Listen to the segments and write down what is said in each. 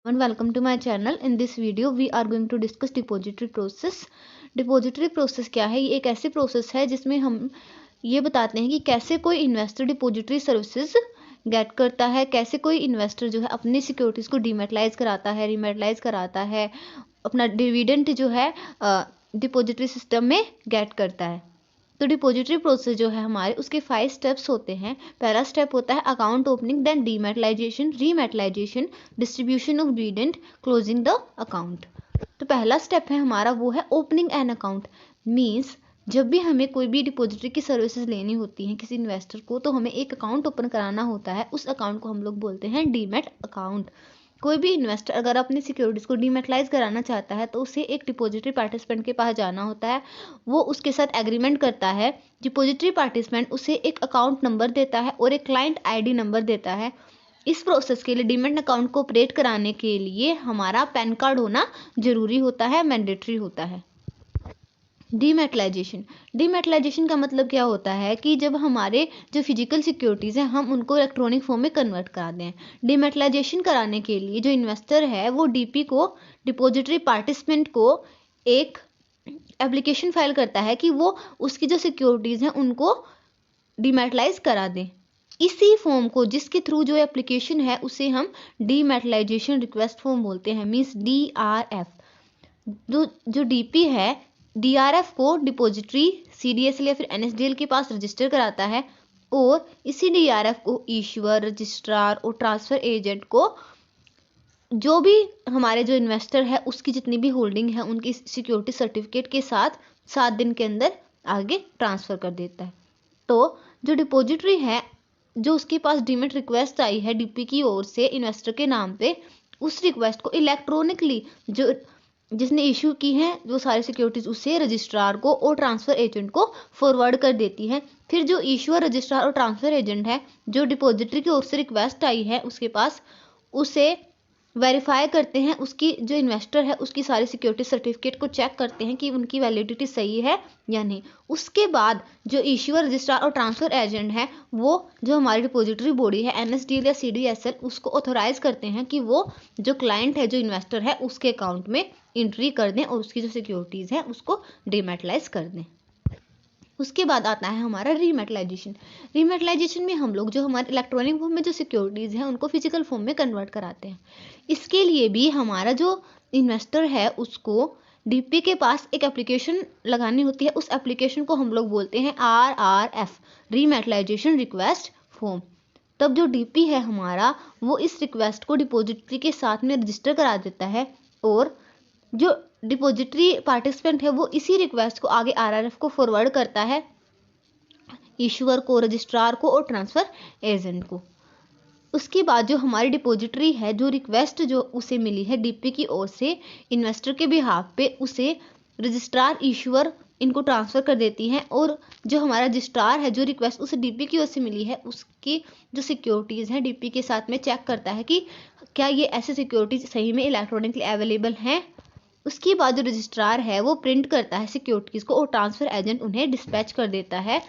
And welcome to my channel. In this video we are going to discuss depository process. Depository process क्या है? ये एक ऐसी process है जिसमें हम ये बताते हैं कि कैसे कोई इन्वेस्टर डिपॉजिटरी सर्विसेज गेट करता है, कैसे कोई इन्वेस्टर जो है अपनी सिक्योरिटीज़ को डीमेटलाइज कराता है, रीमेटलाइज कराता है, अपना डिविडेंड जो है डिपॉजिटरी सिस्टम में गेट करता है। तो डिपॉजिटरी प्रोसेस जो है हमारे उसके 5 स्टेप्स होते हैं। पहला स्टेप होता है account opening, then dematerialisation, rematerialisation, distribution of dividend, closing the account. तो पहला स्टेप है हमारा वो है ओपनिंग एन अकाउंट। मीन्स जब भी हमें कोई भी डिपॉजिटरी की सर्विसेज लेनी होती हैं किसी इन्वेस्टर को, तो हमें एक अकाउंट ओपन कराना होता है। उस अकाउंट को हम लोग बोलते हैं डीमेट अकाउंट। कोई भी इन्वेस्टर अगर अपनी सिक्योरिटीज़ को डीमेटलाइज कराना चाहता है तो उसे एक डिपॉजिटरी पार्टिसिपेंट के पास जाना होता है। वो उसके साथ एग्रीमेंट करता है। डिपॉजिटरी पार्टिसिपेंट उसे एक अकाउंट नंबर देता है और एक क्लाइंट आईडी नंबर देता है। इस प्रोसेस के लिए डीमेट अकाउंट को ऑपरेट कराने के लिए हमारा पैन कार्ड होना जरूरी होता है, मैंडेटरी होता है। डीमेटलाइजेशन का मतलब क्या होता है कि जब हमारे जो फिजिकल सिक्योरिटीज़ हैं हम उनको इलेक्ट्रॉनिक फॉर्म में कन्वर्ट करा दें। डीमेटलाइजेशन कराने के लिए जो इन्वेस्टर है वो डीपी को, डिपॉजिटरी पार्टिसिपेंट को, एक एप्लीकेशन फाइल करता है कि वो उसकी जो सिक्योरिटीज़ हैं उनको डीमेटलाइज करा दें। इसी फॉर्म को, जिसके थ्रू जो एप्लीकेशन है, उसे हम डीमेटलाइजेशन रिक्वेस्ट फॉर्म बोलते हैं, मीन्स DRF। जो डीपी है DRF को डिपॉजिटरी, CDSL या फिर NSDL के पास रजिस्टर कराता है और इसी DRF को इश्यूअर, रजिस्ट्रार और ट्रांसफ़र एजेंट को, जो भी हमारे जो इन्वेस्टर है उसकी जितनी भी होल्डिंग है उनकी सिक्योरिटी सर्टिफिकेट के साथ 7 दिन के अंदर आगे ट्रांसफ़र कर देता है। तो जो डिपॉजिटरी है, जो उसके पास डीमेट रिक्वेस्ट आई है डीपी की ओर से इन्वेस्टर के नाम पे, उस रिक्वेस्ट को इलेक्ट्रॉनिकली जो जिसने इशू की है वो सारी सिक्योरिटीज उसे रजिस्ट्रार को और ट्रांसफ़र एजेंट को फॉरवर्ड कर देती है। फिर जो इशूअर, रजिस्ट्रार और ट्रांसफ़र एजेंट है, जो डिपॉजिटरी की ओर से रिक्वेस्ट आई है उसके पास, उसे वेरीफाई करते हैं, उसकी जो इन्वेस्टर है उसकी सारी सिक्योरिटी सर्टिफिकेट को चेक करते हैं कि उनकी वैलिडिटी सही है या नहीं। उसके बाद जो इश्यूअर, रजिस्ट्रार और ट्रांसफ़र एजेंट है वो जो हमारी डिपॉजिटरी बॉडी है NSDL या CDSL, उसको ऑथोराइज करते हैं कि वो जो क्लाइंट है, जो इन्वेस्टर है, उसके अकाउंट में एंट्री कर दें और उसकी जो सिक्योरिटीज़ है उसको डीमेटलाइज कर दें। उसके बाद आता है हमारा रीमेटलाइजेशन में हम लोग जो हमारे इलेक्ट्रॉनिक फॉर्म में जो सिक्योरिटीज़ हैं उनको फिजिकल फॉर्म में कन्वर्ट कराते हैं। इसके लिए भी हमारा जो इन्वेस्टर है उसको डीपी के पास एक एप्लीकेशन लगानी होती है। उस एप्लीकेशन को हम लोग बोलते हैं RRF, रीमेटलाइजेशन रिक्वेस्ट फॉर्म। तब जो डीपी है हमारा वो इस रिक्वेस्ट को डिपॉजिटरी के साथ में रजिस्टर करा देता है और जो डिपॉजिटरी पार्टिसिपेंट है वो इसी रिक्वेस्ट को आगे RRF को फॉरवर्ड करता है, इशूअर को, रजिस्ट्रार को और ट्रांसफ़र एजेंट को। उसके बाद जो हमारी डिपॉजिटरी है, जो रिक्वेस्ट जो उसे मिली है डीपी की ओर से इन्वेस्टर के बिहाफ पे, उसे रजिस्ट्रार, इशूअर इनको ट्रांसफ़र कर देती हैं और जो हमारा रजिस्ट्रार है, जो रिक्वेस्ट उसे डीपी की ओर से मिली है, उसकी जो सिक्योरिटीज़ हैं डीपी के साथ में चेक करता है कि क्या ये ऐसे सिक्योरिटीज़ सही में इलेक्ट्रॉनिकली अवेलेबल हैं। उसके बाद जो रजिस्ट्रार है वो प्रिंट करता है सिक्योरिटीज़ को और ट्रांसफ़र एजेंट उन्हें डिस्पैच कर देता है।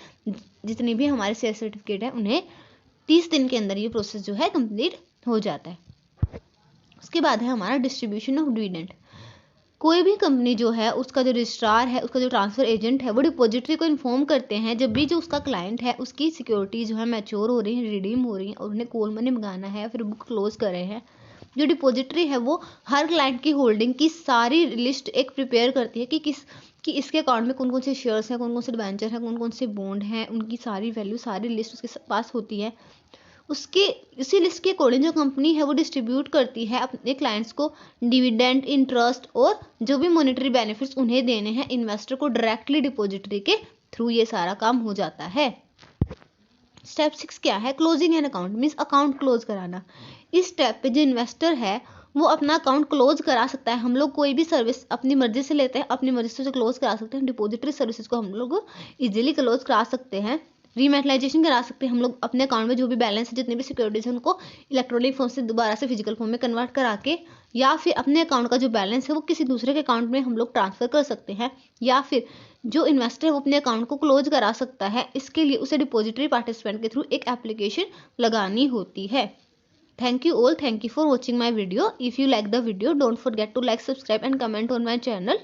जितनी भी हमारे शेयर सर्टिफिकेट है उन्हें 30 दिन के अंदर ये प्रोसेस जो है कंप्लीट हो जाता है। उसके बाद है हमारा डिस्ट्रीब्यूशन ऑफ डिविडेंड। कोई भी कंपनी जो है उसका जो रजिस्ट्रार है, उसका जो ट्रांसफ़र एजेंट है, वो डिपॉजिटरी को इन्फॉर्म करते हैं जब भी जो उसका क्लाइंट है उसकी सिक्योरिटी जो है मैच्योर हो रही है, रिडीम हो रही है और उन्हें कॉल मनी मंगाना है, फिर बुक क्लोज कर रहे हैं। जो डिपॉजिटरी है वो हर क्लाइंट की होल्डिंग की सारी लिस्ट एक प्रिपेयर करती है कि इसके अकाउंट में कौन कौन से शेयर्स हैं, कौन कौन से डिबेंचर हैं, कौन कौन से बॉन्ड हैं, उनकी सारी वैल्यू, सारी लिस्ट उसके पास होती है। उसके इसी लिस्ट के अकॉर्डिंग जो कंपनी है वो डिस्ट्रीब्यूट करती है अपने क्लाइंट्स को डिविडेंड, इंटरेस्ट और जो भी मॉनेटरी बेनिफिट्स उन्हें देने हैं इन्वेस्टर को डायरेक्टली डिपॉजिटरी के थ्रू ये सारा काम हो जाता है। स्टेप 6 क्या है? Closing an account, means account close कराना। इस स्टेप पे जो इन्वेस्टर है वो अपना अकाउंट क्लोज करा सकता है। हम लोग कोई भी सर्विस अपनी मर्जी से लेते हैं, अपनी मर्जी से क्लोज करा सकते हैं। डिपॉजिटरी सर्विसेज को हम लोग इजीली क्लोज करा सकते हैं, रीमेटलाइजेशन करा सकते हैं। हम लोग अपने अकाउंट में जो भी बैलेंस है, जितनी भी सिक्योरिटीज है, उनको इलेक्ट्रॉनिक फॉर्म से दोबारा से फिजिकल फॉर्म में कन्वर्ट करा के, या फिर अपने अकाउंट का जो बैलेंस है वो किसी दूसरे के अकाउंट में हम लोग ट्रांसफ़र कर सकते हैं, या फिर जो इन्वेस्टर है वो अपने अकाउंट को क्लोज करा सकता है। इसके लिए उसे डिपॉजिटरी पार्टिसिपेंट के थ्रू एक एप्लीकेशन लगानी होती है। Thank you all. Thank you for watching my video. If you like the video, don't forget to like, subscribe and comment on my channel.